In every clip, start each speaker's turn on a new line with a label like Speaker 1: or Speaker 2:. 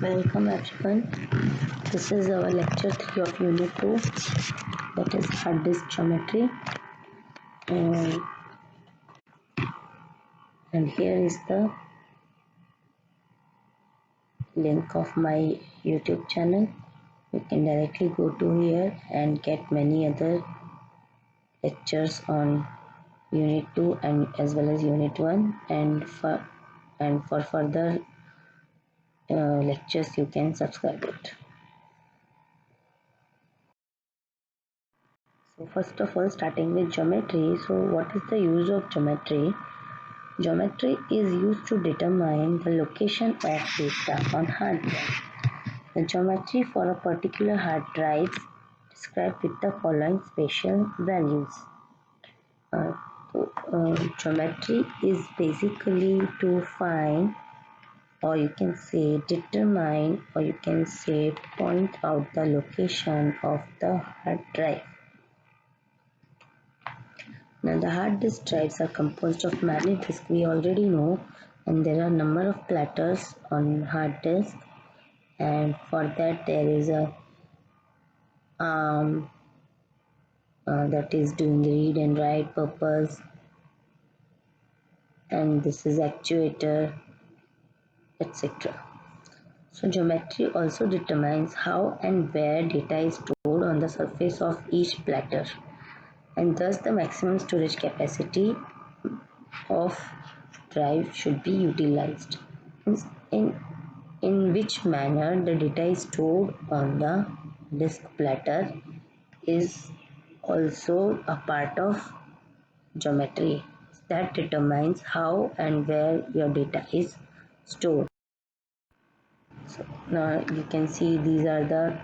Speaker 1: Welcome everyone. This is our lecture 3 of Unit 2, that is hard disk geometry. And, here is the link of my YouTube channel. You can directly go to here and get many other lectures on Unit 2 and as well as Unit 1, and for further lectures you can subscribe it. So first of all, starting with geometry. So what is the use of geometry? Geometry is used to determine the location of data on hard drive. The geometry for a particular hard drive is described with the following spatial values. Geometry is basically to find, or you can say determine, or you can say point out the location of the hard drive. Now the hard disk drives are composed of many disks, we already know, and there are number of platters on hard disk, and for that there is a arm that is doing read and write purpose, and this is actuator, etc. So geometry also determines how and where data is stored on the surface of each platter, and thus the maximum storage capacity of drive should be utilized. In which manner the data is stored on the disk platter is also a part of geometry that determines how and where your data is stored. So now you can see these are the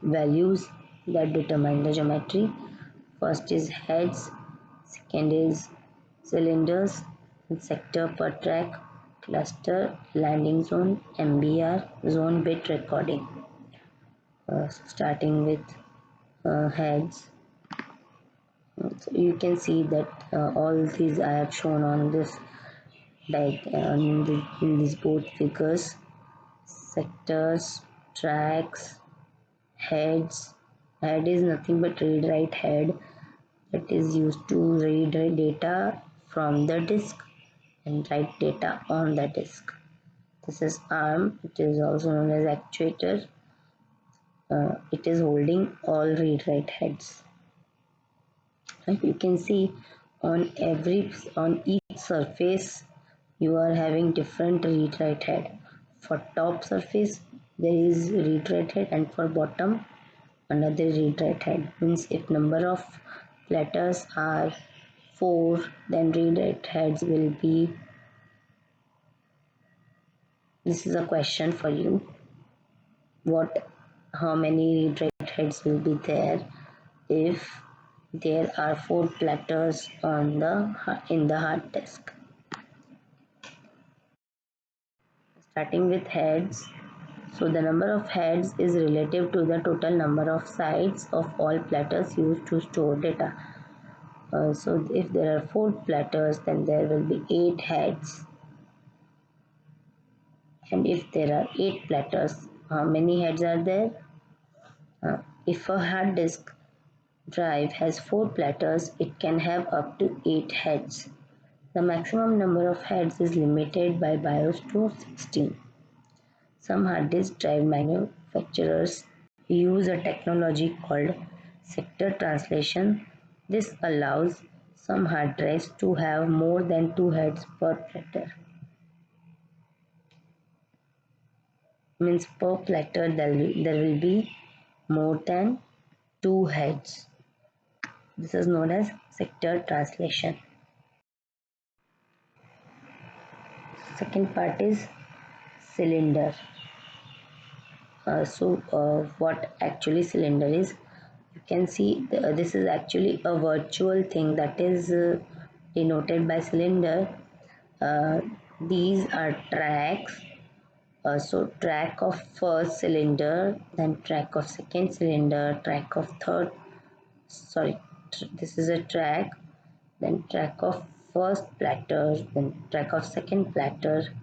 Speaker 1: values that determine the geometry. First is heads, second is cylinders, sector per track, cluster, landing zone, MBR, zone bit recording. Starting with heads. So you can see that all these I have shown on this in these both figures. Sectors, tracks, heads. Head is nothing but read write head that is used to read data from the disk and write data on the disk. This is arm. It is also known as actuator. It is holding all read write heads. And you can see on each surface you are having different read write head. For top surface there is read write head, and for bottom another read write head. Means if number of platters are 4, then read write heads will be. This is a question for you. How many read write heads will be there if there are 4 platters in the hard disk? Starting with heads. So the number of heads is relative to the total number of sides of all platters used to store data. So if there are 4 platters, then there will be 8 heads. And if there are 8 platters, how many heads are there? If a hard disk drive has 4 platters, it can have up to 8 heads. The maximum number of heads is limited by BIOS to 16. Some hard disk drive manufacturers use a technology called sector translation. This allows some hard drives to have more than 2 heads per platter. Means per platter there will be more than 2 heads. This is known as sector translation. Second part is cylinder. What actually cylinder is? You can see this is actually a virtual thing that is denoted by cylinder. These are tracks. So track of first cylinder, then track of second cylinder, track of third. This is a track, then track of first platter, then track of second platter,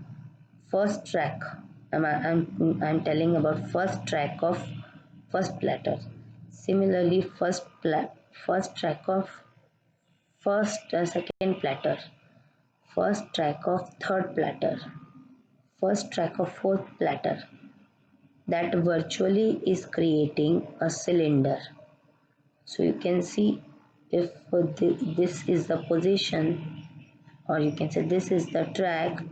Speaker 1: first track. I'm telling about first track of first platter. Similarly, first track of second platter, first track of third platter, first track of fourth platter. That virtually is creating a cylinder. So you can see if this is the position, or you can say this is the track.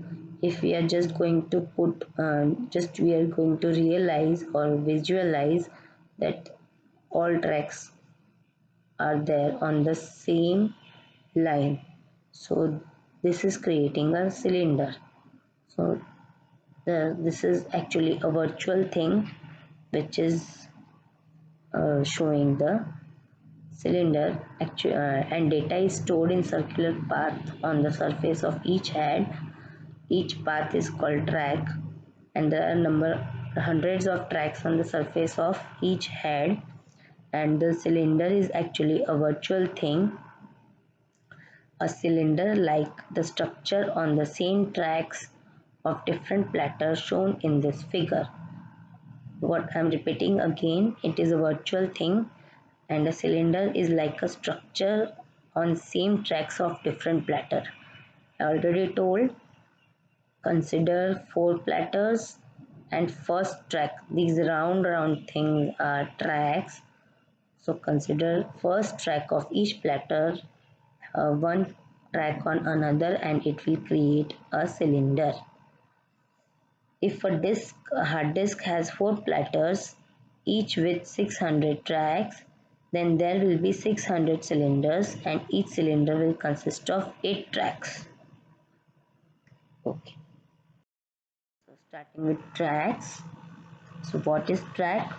Speaker 1: If we are just going to put we are going to realize or visualize that all tracks are there on the same line, so this is creating a cylinder. So this is actually a virtual thing which is showing the cylinder and data is stored in circular path on the surface of each head. Each path is called track, and there are hundreds of tracks on the surface of each head, and the cylinder is actually a virtual thing, a cylinder like the structure on the same tracks of different platters shown in this figure. What I'm repeating again, it is a virtual thing, and a cylinder is like a structure on same tracks of different platter. I already told, consider four platters and first track. These round things are tracks. So consider first track of each platter, one track on another, and it will create a cylinder. If a hard disk has four platters, each with 600 tracks, then there will be 600 cylinders, and each cylinder will consist of 8 tracks. Okay. So starting with tracks. So what is track?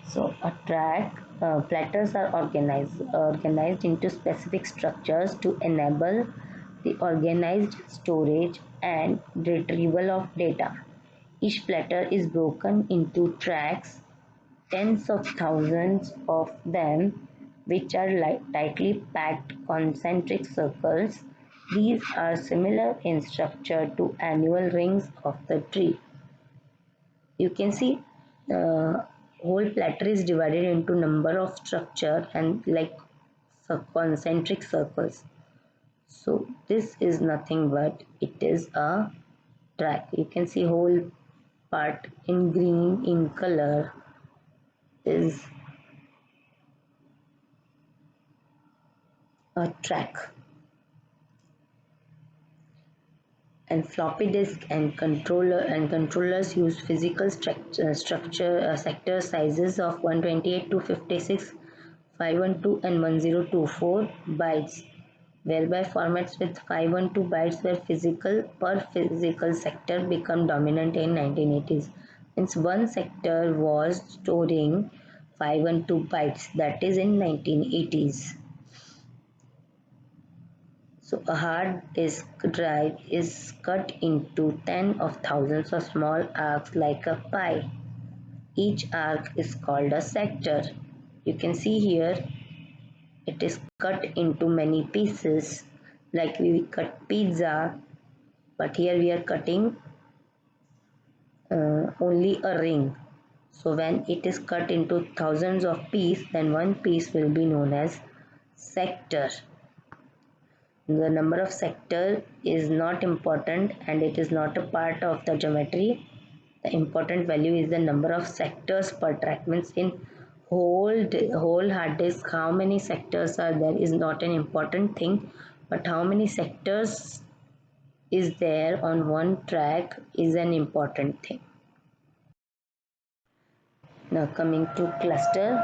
Speaker 1: So a track, platters are organized into specific structures to enable the organized storage and retrieval of data. Each platter is broken into tracks, tens of thousands of them, which are tightly packed concentric circles. These are similar in structure to annual rings of the tree. You can see the whole platter is divided into number of structure and like concentric circles. So this is nothing but it is a track. You can see whole part in green in color is a track. And floppy disk and controllers use physical sector sizes of 128 to 56, 512 and 1024 bytes, whereby formats with 512 bytes were physical sector become dominant in 1980s. Means one sector was storing 512 bytes, that is in 1980s. So a hard disk drive is cut into tens of thousands of small arcs like a pie. Each arc is called a sector. You can see here it is cut into many pieces like we cut pizza, but here we are cutting only a ring. So when it is cut into thousands of pieces, then one piece will be known as sector. The number of sector is not important and it is not a part of the geometry. The important value is the number of sectors per track. Means in whole hard disk, how many sectors are there is not an important thing, but how many sectors is there on one track is an important thing. Now coming to cluster.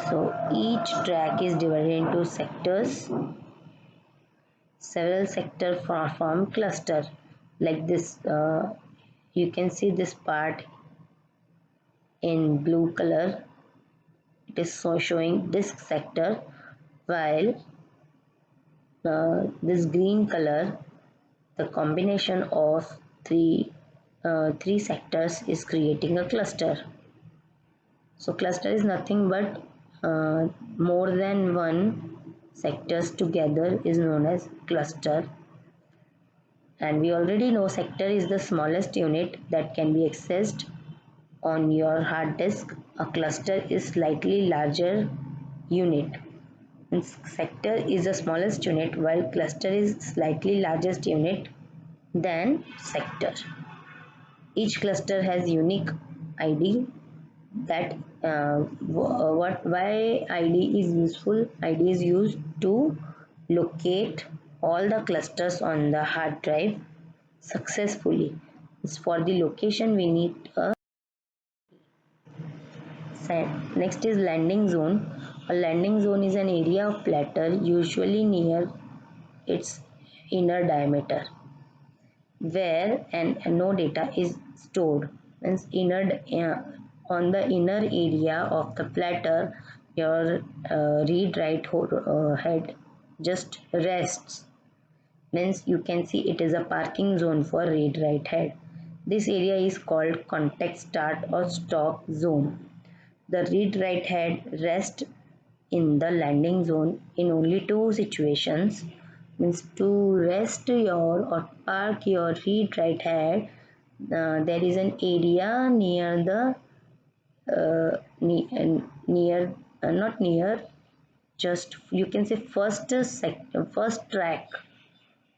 Speaker 1: So each track is divided into sectors. Several sectors form cluster like this. You can see this part in blue color. It is showing disk sector, while this green color, the combination of three sectors is creating a cluster. So cluster is nothing but more than one sectors together is known as cluster. And we already know sector is the smallest unit that can be accessed on your hard disk. A cluster is slightly larger unit. Sector is the smallest unit while cluster is slightly largest unit than sector. Each cluster has unique ID. That why ID is useful. ID is used to locate all the clusters on the hard drive successfully. For the location we need a set. Next is landing zone. A landing zone is an area of platter usually near its inner diameter where no data is stored. Means on the inner area of the platter your read write head just rests. Means you can see it is a parking zone for read write head. This area is called context start or stop zone. The read write head rests in the landing zone in only two situations. Means to rest your or park your read write head, there is an area near the near not near, just you can say first track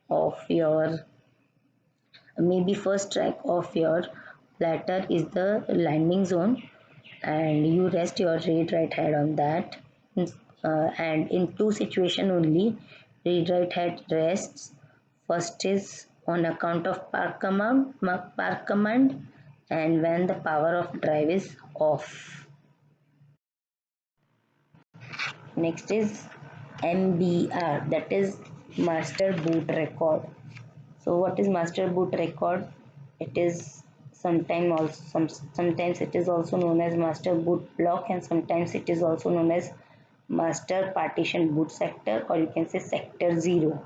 Speaker 1: of your, maybe first track of your platter is the landing zone, and you rest your read write head on that. And in two situation only read write head rests. First is on account of park command, and when the power of drive is off. Next is MBR, that is master boot record. So what is master boot record? It is sometimes it is also known as master boot block, and sometimes it is also known as master partition boot sector, or you can say sector 0.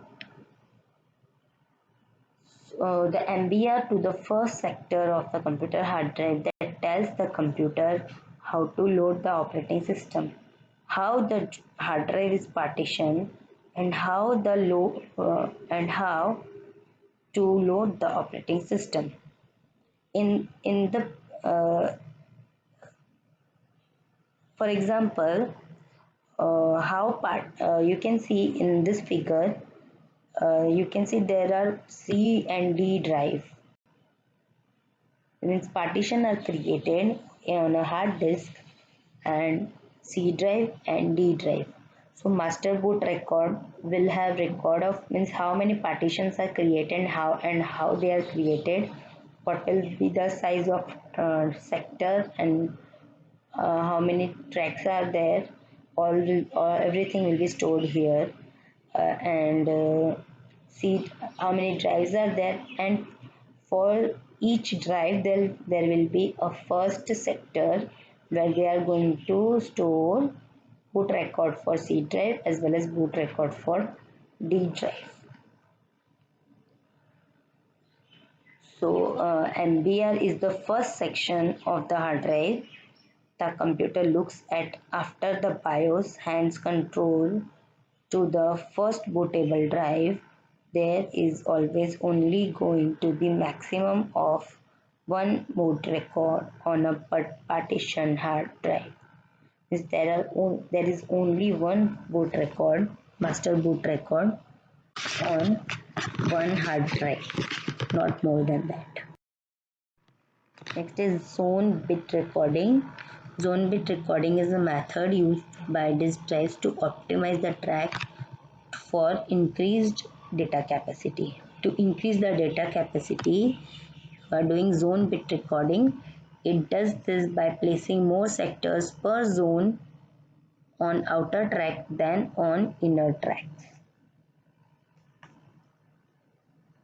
Speaker 1: So the MBR to the first sector of the computer hard drive that tells the computer how to load the operating system, how the hard drive is partitioned, and how to load the operating system. In the for example, you can see in this figure, you can see there are C and D drive. Means partition are created on a hard disk and C drive and D drive. So master boot record will have record of means how many partitions are created and how they are created, what will be the size of sector, and how many tracks are there. Everything will be stored here, and see how many drives are there, and for each drive there will be a first sector where they are going to store boot record for C drive as well as boot record for D drive. So MBR is the first section of the hard drive the computer looks at after the BIOS hands control to the first bootable drive. There is always only going to be maximum of one boot record on a partition hard drive. There is only one boot record, master boot record on one hard drive, not more than that. Next is zone bit recording. Zone bit recording is a method used by disk drives to optimize the track for increased data capacity. To increase the data capacity, you are doing zone bit recording. It does this by placing more sectors per zone on outer track than on inner tracks.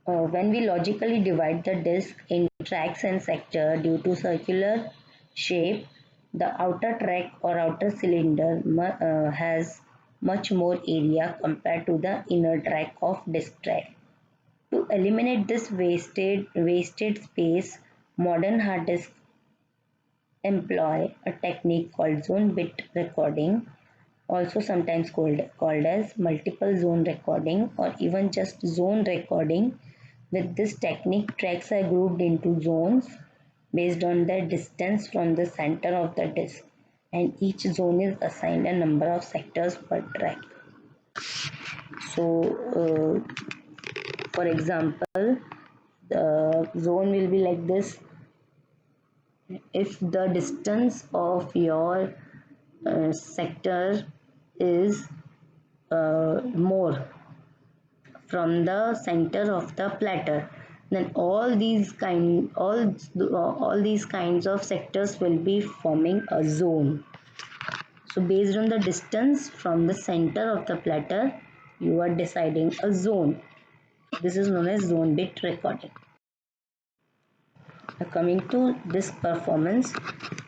Speaker 1: When we logically divide the disk in tracks and sector due to circular shape, the outer track or outer cylinder has much more area compared to the inner track of disk drive. To eliminate this wasted space, modern hard disks employ a technique called zone bit recording, also sometimes called as multiple zone recording or even just zone recording. With this technique, tracks are grouped into zones based on their distance from the center of the disk, and each zone is assigned a number of sectors per track. So, for example, the zone will be like this. If the distance of your sector is more from the center of the platter, then all these kinds of sectors will be forming a zone. So based on the distance from the center of the platter, you are deciding a zone. This is known as zone bit recording. Now coming to this performance,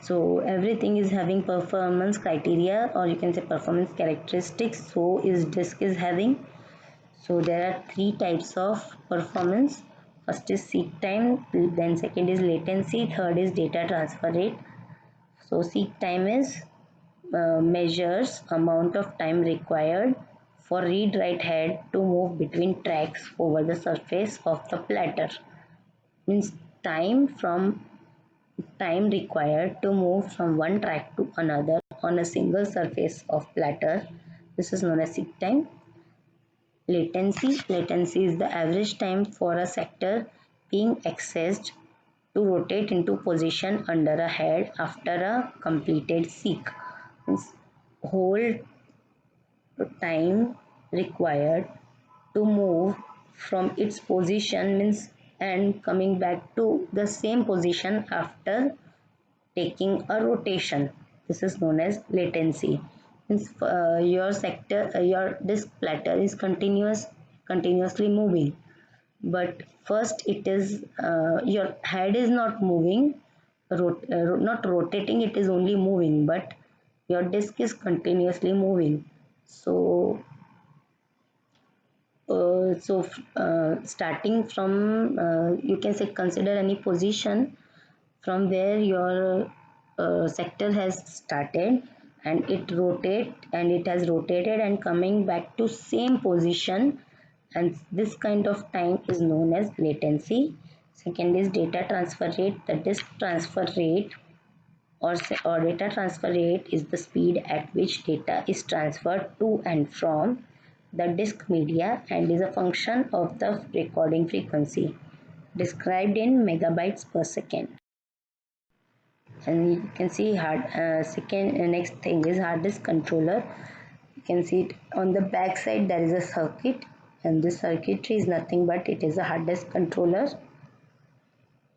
Speaker 1: so everything is having performance criteria, or you can say performance characteristics. So is disk is having. So there are three types of performance. First is seek time, then second is latency, third is data transfer rate. So seek time is measures amount of time required for read-write head to move between tracks over the surface of the platter. Means time required to move from one track to another on a single surface of platter. This is known as seek time. Latency is the average time for a sector being accessed to rotate into position under a head after a completed seek. Means whole time required to move from its position means and coming back to the same position after taking a rotation. This is known as latency. Means your disk platter is continuously moving, but first it is your head is not moving, not rotating, it is only moving, but your disk is continuously moving. So starting from you can say consider any position from where your sector has started, and it has rotated and coming back to same position, and this kind of time is known as latency. Second is data transfer rate. The disk transfer rate or data transfer rate is the speed at which data is transferred to and from the disk media and is a function of the recording frequency described in megabytes per second. And you can see next thing is hard disk controller. You can see it on the back side, there is a circuit, and this circuitry is nothing but it is a hard disk controller.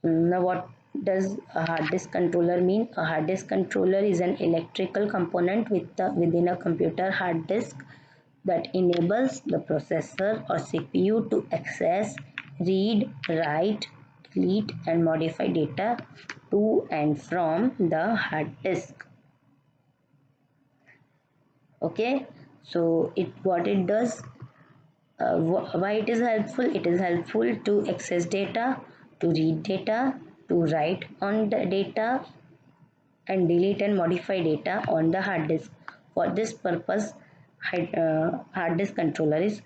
Speaker 1: Now what does a hard disk controller mean? A hard disk controller is an electrical component within a computer hard disk that enables the processor or CPU to access, read, write, delete and modify data to and from the hard disk. Okay, so what it does, why it is helpful? It is helpful to access data, to read data, to write on the data and delete and modify data on the hard disk. For this purpose, hard disk controller is.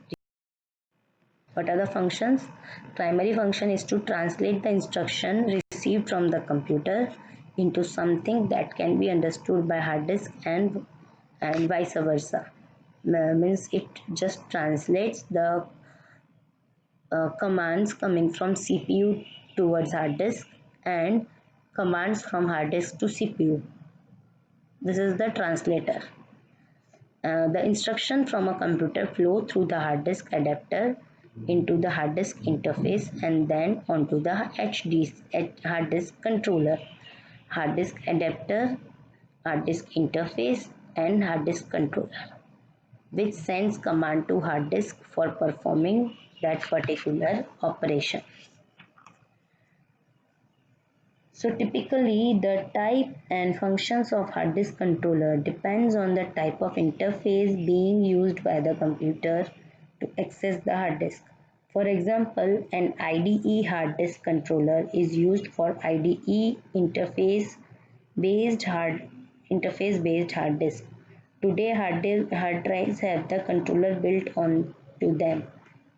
Speaker 1: What are the functions? Primary function is to translate the instruction received from the computer into something that can be understood by hard disk and vice versa. Means it just translates the commands coming from CPU towards hard disk and commands from hard disk to CPU. This is the translator. The instruction from a computer flow through the hard disk adapter into the hard disk interface and then onto the hard disk controller, hard disk adapter, hard disk interface and hard disk controller, which sends command to hard disk for performing that particular operation. So typically the type and functions of hard disk controller depends on the type of interface being used by the computer to access the hard disk. For example, an IDE hard disk controller is used for IDE interface-based hard disk. Today hard drives have the controller built onto them.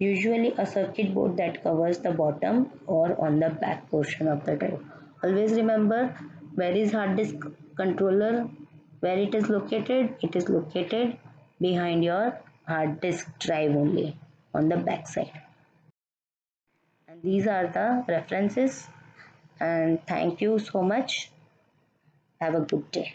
Speaker 1: usually a circuit board that covers the bottom or on the back portion of the drive. Always remember, where is hard disk controller, where it is located? It is located behind your hard disk drive only, on the back side. And these are the references, and thank you so much. Have a good day.